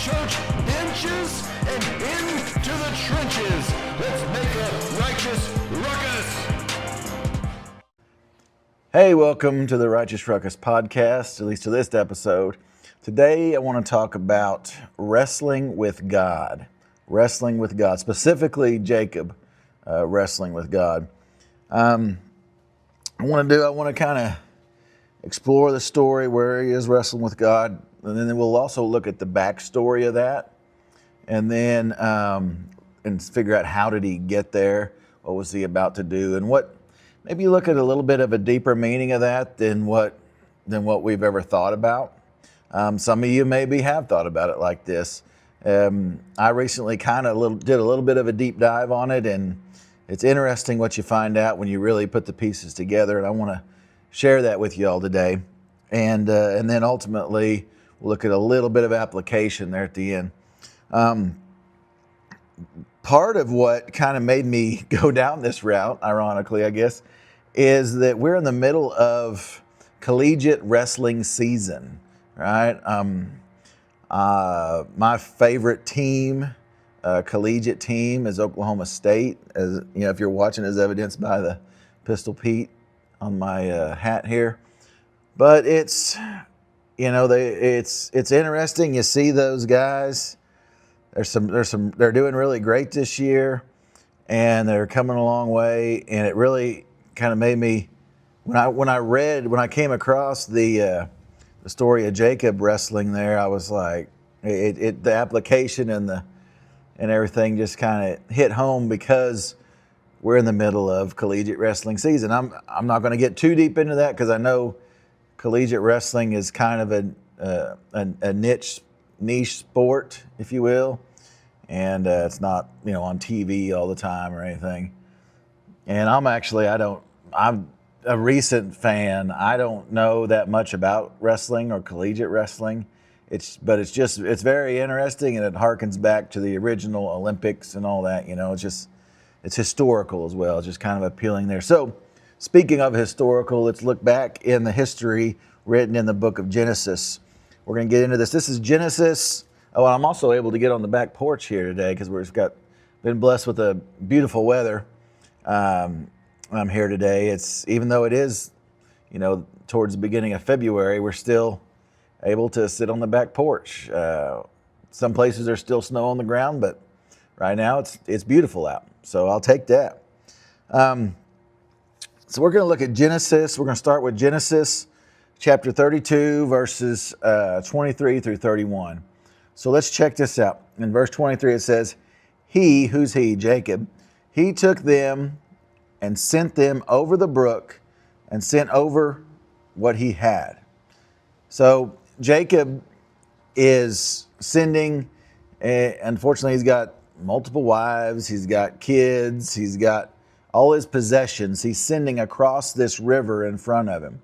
church benches and into the trenches. Let's make a righteous ruckus. Hey, welcome to the Righteous Ruckus podcast, at least to this episode. Today I want to talk about wrestling with God. Wrestling with God, specifically Jacob wrestling with God. I want to kind of explore the story where he is wrestling with God, and then we'll also look at the backstory of that, and then and figure out how did he get there, what was he about to do, and what maybe look at a little bit of a deeper meaning of that than what we've ever thought about. Some of you maybe have thought about it like this. I recently did a little bit of a deep dive on it, and it's interesting what you find out when you really put the pieces together, and I want to share that with you all today. And then ultimately, we'll look at a little bit of application there at the end. Part of what kind of made me go down this route, ironically, I guess, is that we're in the middle of collegiate wrestling season, right? My favorite team, collegiate team, is Oklahoma State. As you know, if you're watching, as evidenced by the Pistol Pete on my hat here. But it's interesting. You see those guys. They're doing really great this year, and they're coming a long way. And it really kind of made me, when I came across the story of Jacob wrestling there, I was like, the application and everything just kind of hit home, because we're in the middle of collegiate wrestling season. I'm not going to get too deep into that, because I know collegiate wrestling is kind of a niche sport, if you will, and it's not on TV all the time or anything. And I'm a recent fan. I don't know that much about wrestling or collegiate wrestling. It's very interesting, and it harkens back to the original Olympics and all that. It's historical as well. It's just kind of appealing there. So, speaking of historical, let's look back in the history written in the book of Genesis. We're going to get into this. This is Genesis. Oh, I'm also able to get on the back porch here today because been blessed with a beautiful weather. I'm here today. Even though it is, towards the beginning of February, we're still able to sit on the back porch. Some places there's still snow on the ground, but right now it's beautiful out. So I'll take that. So we're going to look at Genesis. We're going to start with Genesis chapter 32, verses 23 through 31. So let's check this out. In verse 23 it says, who's he, Jacob, he took them and sent them over the brook and sent over what he had. So Jacob is sending, unfortunately he's got multiple wives, he's got kids, he's got all his possessions. He's sending across this river in front of him.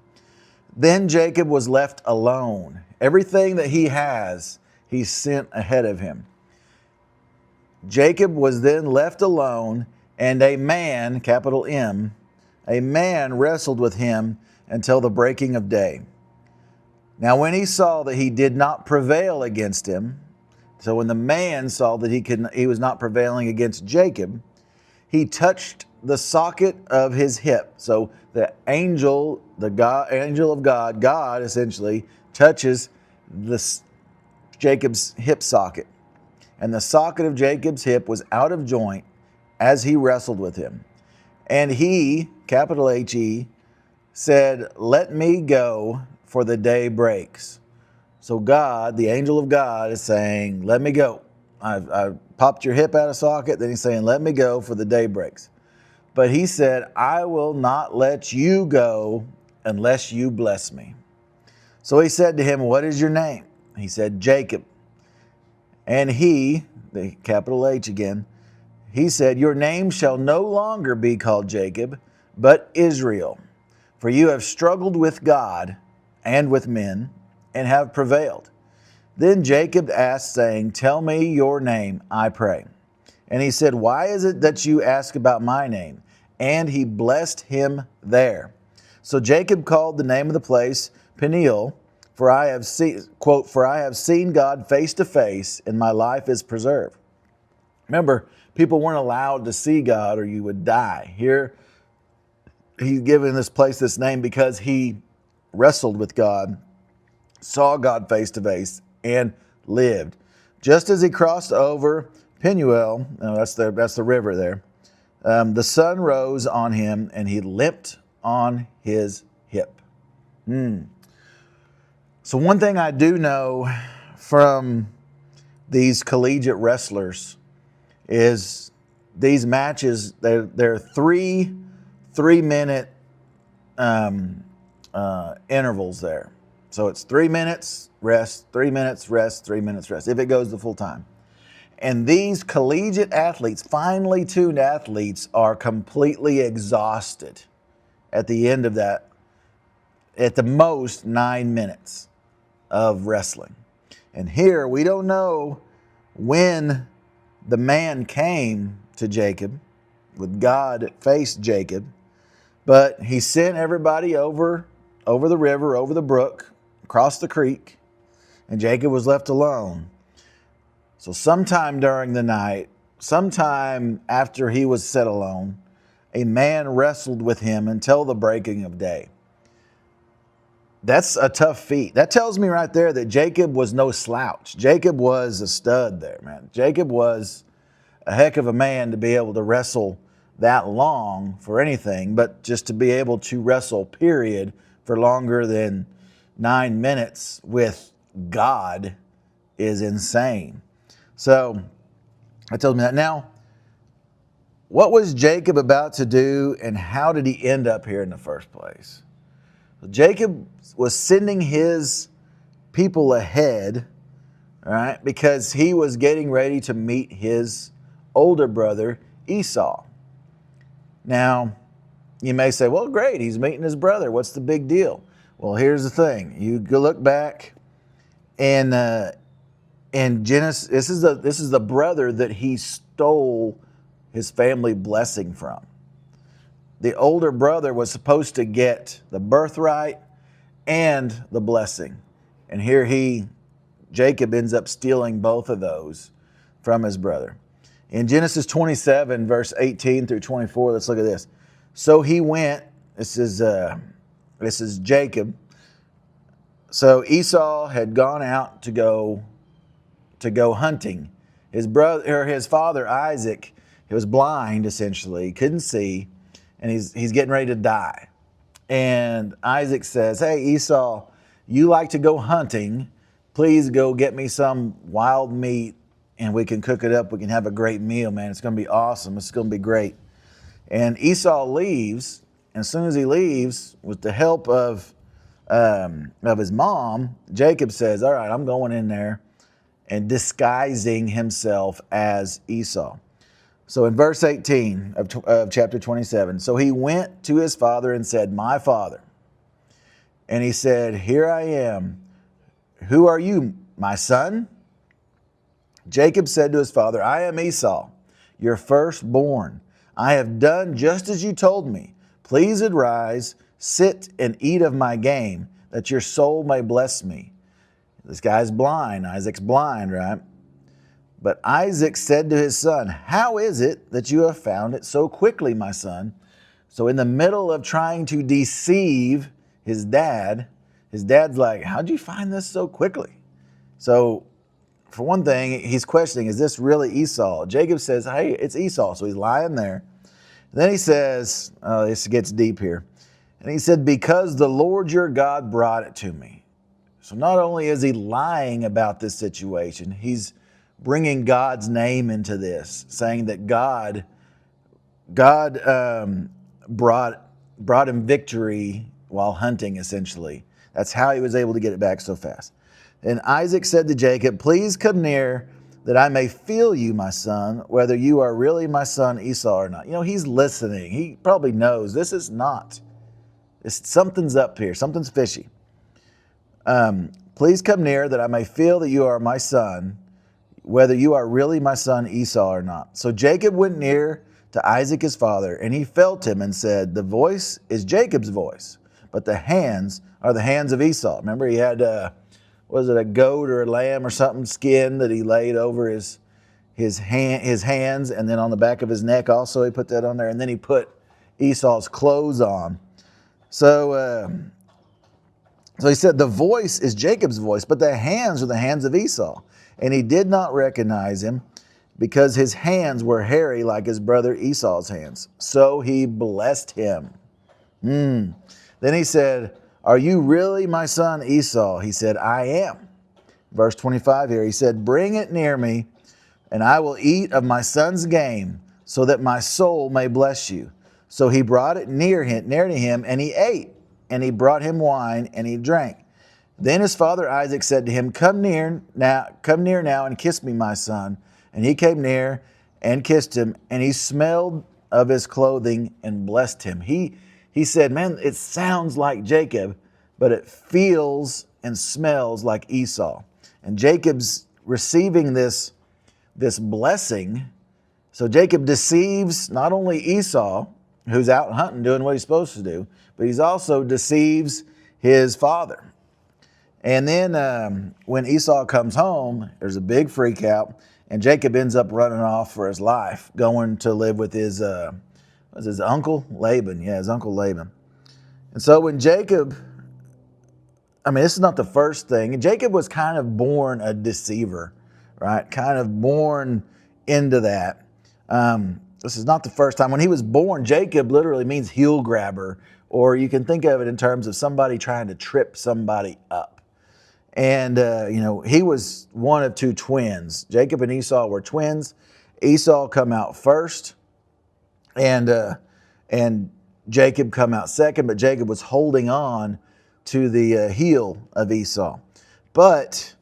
Then Jacob was left alone. Everything that he has, he sent ahead of him. Jacob was then left alone, and a man, capital M, a man wrestled with him until the breaking of day. Now when he saw that he did not prevail against him, so when the man saw that he was not prevailing against Jacob, he touched the socket of his hip. So the angel of God, God essentially touches Jacob's hip socket. And the socket of Jacob's hip was out of joint as he wrestled with him. And he, capital H-E, said, "Let me go, for the day breaks." So God, the angel of God, is saying, let me go. I popped your hip out of socket. Then he's saying, let me go, for the day breaks. But he said, I will not let you go unless you bless me. So he said to him, what is your name? He said, Jacob. And he, the capital H again, he said, your name shall no longer be called Jacob, but Israel. For you have struggled with God and with men, and have prevailed. Then Jacob asked, saying, tell me your name, I pray. And he said, why is it that you ask about my name? And he blessed him there. So Jacob called the name of the place Peniel, For I have seen, quote, for I have seen God face to face, and my life is preserved. Remember, people weren't allowed to see God or you would die. Here, he's given this place this name because he wrestled with God, saw God face to face, and lived. Just as he crossed over Penuel, that's the river there, the sun rose on him and he limped on his hip. So one thing I do know from these collegiate wrestlers is these matches, they're 3-minute intervals there. So it's 3 minutes, rest, 3 minutes, rest, 3 minutes, rest, if it goes the full time. And these collegiate athletes, finely tuned athletes, are completely exhausted at the end of that, at the most 9 minutes of wrestling. And here we don't know when the man came to Jacob, with God faced Jacob, but he sent everybody over the river, over the brook, across the creek, and Jacob was left alone. So sometime during the night, sometime after he was set alone, a man wrestled with him until the breaking of day. That's a tough feat. That tells me right there that Jacob was no slouch. Jacob was a stud there, man. Jacob was a heck of a man to be able to wrestle that long for anything, but just to be able to wrestle, period, for longer than 9 minutes with God is insane. So that tells me that. Now, what was Jacob about to do, and how did he end up here in the first place? Jacob was sending his people ahead, all right, because he was getting ready to meet his older brother, Esau. Now, you may say, well, great, he's meeting his brother. What's the big deal? Well, here's the thing. You go look back in Genesis. This is the brother that he stole his family blessing from. The older brother was supposed to get the birthright and the blessing. And here Jacob ends up stealing both of those from his brother. In Genesis 27, verse 18 through 24, let's look at this. So he went, this is Jacob. So Esau had gone out to go hunting. His brother, or his father Isaac, he was blind essentially, couldn't see, and he's getting ready to die. And Isaac says, hey, Esau, you like to go hunting. Please go get me some wild meat and we can cook it up. We can have a great meal, man. It's going to be awesome. It's going to be great. And Esau leaves. And as soon as he leaves, with the help of his mom, Jacob says, all right, I'm going in there and disguising himself as Esau. So in verse 18 of chapter 27, so he went to his father and said, my father. And he said, here I am. Who are you, my son? Jacob said to his father, I am Esau, your firstborn. I have done just as you told me. Please arise, sit and eat of my game, that your soul may bless me. This guy's blind. Isaac's blind, right? But Isaac said to his son, how is it that you have found it so quickly, my son? So in the middle of trying to deceive his dad's like, how'd you find this so quickly? So for one thing, he's questioning, is this really Esau? Jacob says, hey, it's Esau. So he's lying there. And then he says, this gets deep here. And he said, because the Lord your God brought it to me. So not only is he lying about this situation, he's bringing God's name into this, saying that God brought him victory while hunting, essentially. That's how he was able to get it back so fast. And Isaac said to Jacob, please come near that I may feel you, my son, whether you are really my son Esau or not. You know, he's listening. He probably knows something's up here. Something's fishy. Please come near that I may feel that you are my son, whether you are really my son Esau or not. So Jacob went near to Isaac his father, and he felt him and said, the voice is Jacob's voice, but the hands are the hands of Esau. Remember, he had, was it a goat or a lamb or something skin that he laid over his hands, and then on the back of his neck also he put that on there, and then he put Esau's clothes on. So he said the voice is Jacob's voice, but the hands are the hands of Esau. And he did not recognize him because his hands were hairy like his brother Esau's hands. So he blessed him. Then he said, are you really my son Esau? He said, I am. Verse 25 here, he said, bring it near me, and I will eat of my son's game, so that my soul may bless you. So he brought it near to him, and he ate. And he brought him wine, and he drank. Then his father Isaac said to him, come near now and kiss me, my son. And he came near and kissed him, and he smelled of his clothing and blessed him. He said, man, it sounds like Jacob, but it feels and smells like Esau. And Jacob's receiving this blessing. So Jacob deceives not only Esau, who's out hunting doing what he's supposed to do, but he's also deceives his father. And then when Esau comes home, there's a big freak out, and Jacob ends up running off for his life, going to live with his uncle Laban. Yeah, his uncle Laban. And so when Jacob, this is not the first thing. Jacob was kind of born a deceiver, right? Kind of born into that. This is not the first time. When he was born, Jacob literally means heel grabber, or you can think of it in terms of somebody trying to trip somebody up. And, he was one of two twins. Jacob and Esau were twins. Esau come out first, and Jacob come out second, but Jacob was holding on to the heel of Esau. But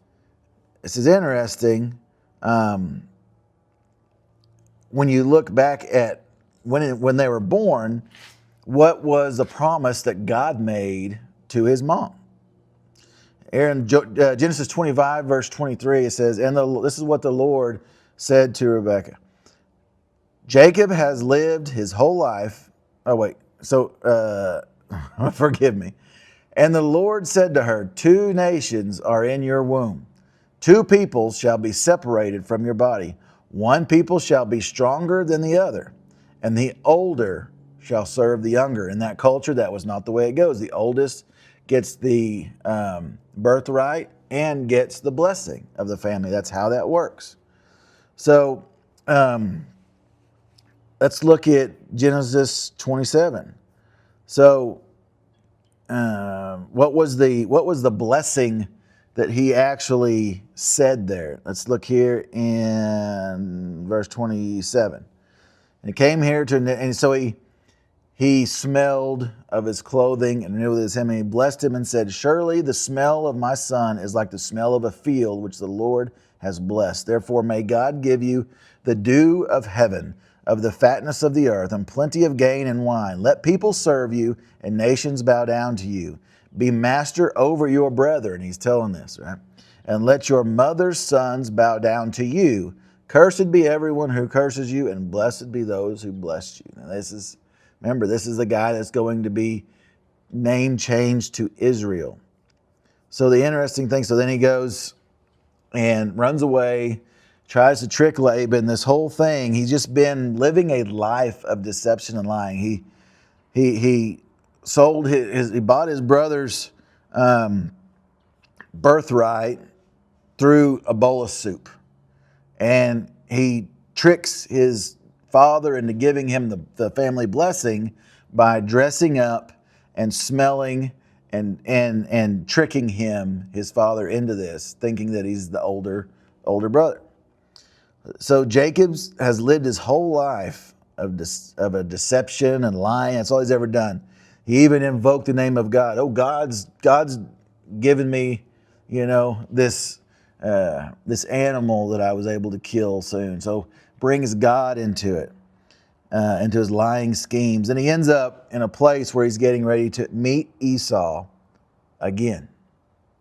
this is interesting. When you look back at when they were born, what was the promise that God made to his mom? In Genesis 25, verse 23, it says, this is what the Lord said to Rebekah. Jacob has lived his whole life. Forgive me. And the Lord said to her, 2 nations are in your womb. 2 peoples shall be separated from your body. 1 people shall be stronger than the other, and the older shall serve the younger. In that culture, that was not the way it goes. The oldest gets the birthright and gets the blessing of the family. That's how that works. So let's look at Genesis 27. So what was the blessing that he actually said there? Let's look here in verse 27. And it came here and so he smelled of his clothing and knew that it was him, and he blessed him and said, surely the smell of my son is like the smell of a field which the Lord has blessed. Therefore may God give you the dew of heaven, of the fatness of the earth, and plenty of gain and wine. Let people serve you, and nations bow down to you. Be master over your brethren. He's telling this, right? And let your mother's sons bow down to you. Cursed be everyone who curses you, and blessed be those who bless you. Now remember, this is the guy that's going to be name changed to Israel. So the interesting thing, so then he goes and runs away, tries to trick Laban, this whole thing. He's just been living a life of deception and lying. He bought his brother's birthright through a bowl of soup. And he tricks his father into giving him the family blessing by dressing up and smelling and tricking his father into this, thinking that he's the older brother. So Jacob has lived his whole life of a deception and lying. That's all he's ever done. He even invoked the name of God. Oh, God's given me, this animal that I was able to kill soon. So brings God into it, into his lying schemes. And he ends up in a place where he's getting ready to meet Esau again,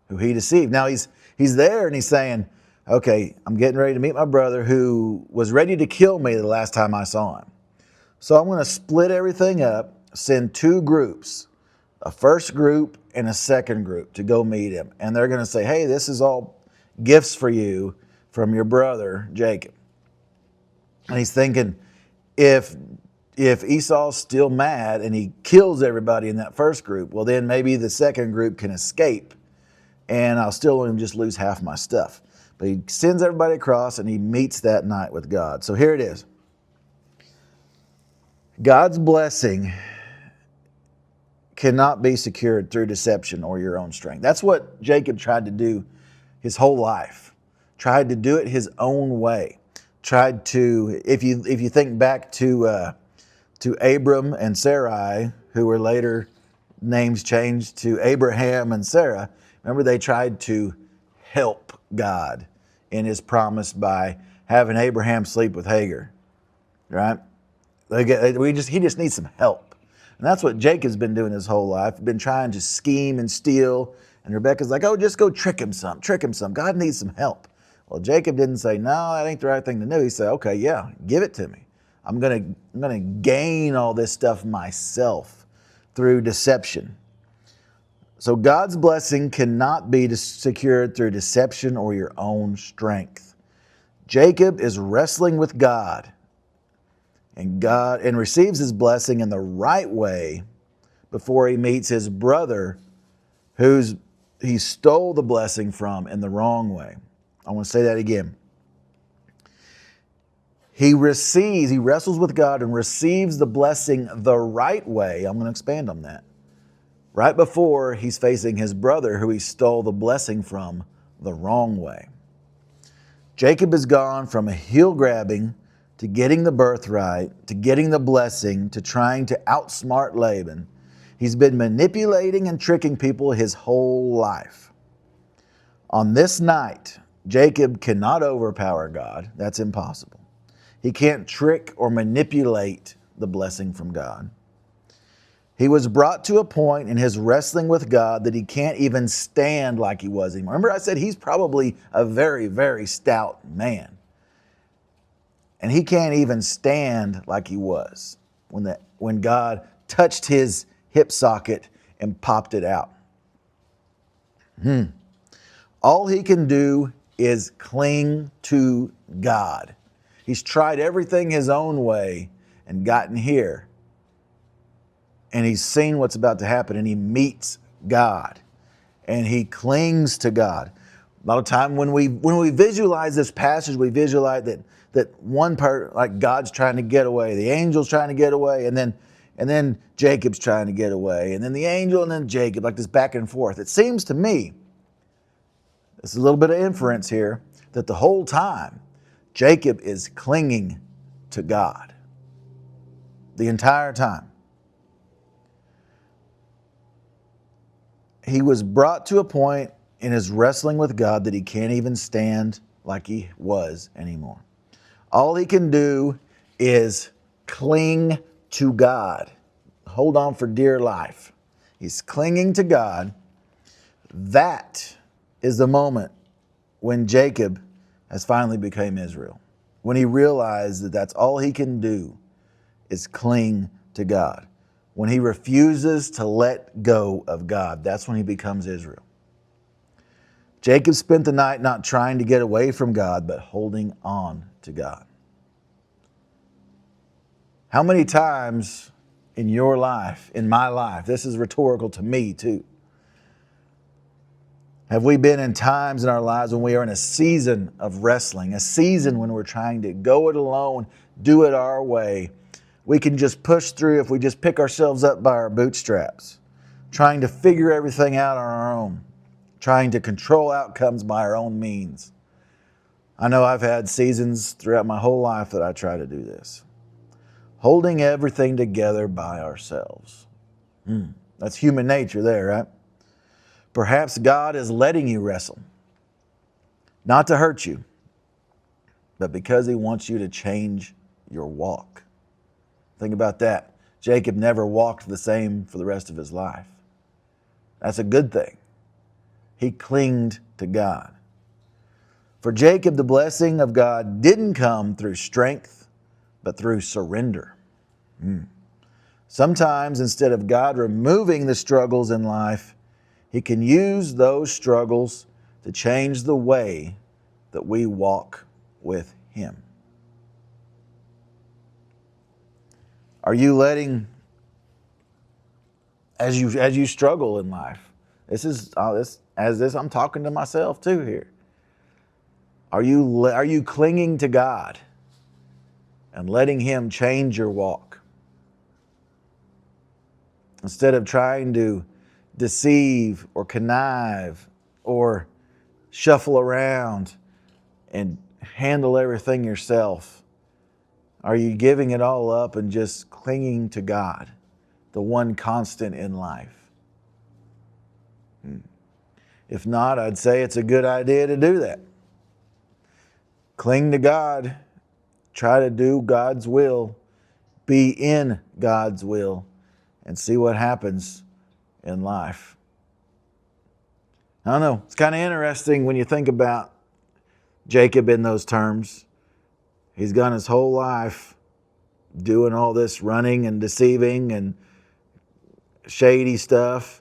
who he deceived. Now he's there and he's saying, okay, I'm getting ready to meet my brother who was ready to kill me the last time I saw him. So I'm going to split everything up, send 2 groups a first group and a second group to go meet him. And they're going to say, hey, this is all gifts for you from your brother, Jacob. And he's thinking, if Esau's still mad and he kills everybody in that first group, well, then maybe the second group can escape and I'll still only just lose half my stuff. But he sends everybody across and he meets that night with God. So here it is. God's blessing cannot be secured through deception or your own strength. That's what Jacob tried to do his whole life. Tried to do it his own way. Tried to, if you think back to Abram and Sarai, who were later names changed to Abraham and Sarah, remember they tried to help God in his promise by having Abraham sleep with Hagar, right? He just needs some help. And that's what Jacob's been doing his whole life, been trying to scheme and steal. And Rebecca's like, oh, just go trick him some. God needs some help. Well, Jacob didn't say, no, that ain't the right thing to do. He said, okay, yeah, give it to me. I'm gonna gain all this stuff myself through deception. So God's blessing cannot be secured through deception or your own strength. Jacob is wrestling with God and receives his blessing in the right way before he meets his brother he stole the blessing from in the wrong way. I want to say that again. He wrestles with God and receives the blessing the right way. I'm going to expand on that. Right before he's facing his brother who he stole the blessing from the wrong way. Jacob has gone from heel grabbing to getting the birthright, to getting the blessing, to trying to outsmart Laban. He's been manipulating and tricking people his whole life. On this night, Jacob cannot overpower God. That's impossible. He can't trick or manipulate the blessing from God. He was brought to a point in his wrestling with God that he can't even stand like he was anymore. Remember I said he's probably a very, very stout man. And he can't even stand like he was when God touched his hip socket and popped it out. All he can do is cling to God. He's tried everything his own way and gotten here. And he's seen what's about to happen and he meets God. And he clings to God. A lot of time when we visualize this passage, we visualize that one part, like God's trying to get away, the angel's trying to get away, and then Jacob's trying to get away, and then the angel, and then Jacob, like this back and forth. It seems to me, there's a little bit of inference here, that the whole time Jacob is clinging to God. The entire time. He was brought to a point in his wrestling with God that he can't even stand like he was anymore. All he can do is cling to God. Hold on for dear life. He's clinging to God. That is the moment when Jacob has finally become Israel. When he realized that that's all he can do is cling to God. When he refuses to let go of God, that's when he becomes Israel. Jacob spent the night not trying to get away from God, but holding on to God. How many times in your life, in my life, this is rhetorical to me too, have we been in times in our lives when we are in a season of wrestling, a season when we're trying to go it alone, do it our way? We can just push through if we just pick ourselves up by our bootstraps, trying to figure everything out on our own, trying to control outcomes by our own means. I know I've had seasons throughout my whole life that I try to do this. Holding everything together by ourselves. That's human nature there, right? Perhaps God is letting you wrestle, not to hurt you, but because he wants you to change your walk. Think about that. Jacob never walked the same for the rest of his life. That's a good thing. He clinged to God. For Jacob, the blessing of God didn't come through strength, but through surrender. Sometimes instead of God removing the struggles in life, He can use those struggles to change the way that we walk with Him. Are you letting, as you struggle in life, I'm talking to myself too here. Are you clinging to God and letting Him change your walk? Instead of trying to deceive or connive or shuffle around and handle everything yourself, are you giving it all up and just clinging to God, the one constant in life? If not, I'd say it's a good idea to do that. Cling to God. Try to do God's will. Be in God's will. And see what happens in life. I don't know. It's kind of interesting when you think about Jacob in those terms. He's gone his whole life doing all this running and deceiving and shady stuff.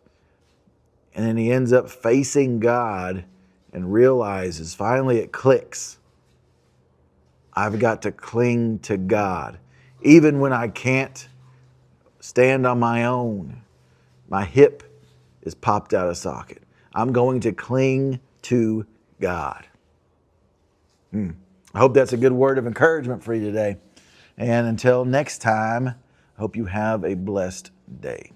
And then he ends up facing God and realizes, finally it clicks. I've got to cling to God. Even when I can't stand on my own, my hip is popped out of socket. I'm going to cling to God. I hope that's a good word of encouragement for you today. And until next time, I hope you have a blessed day.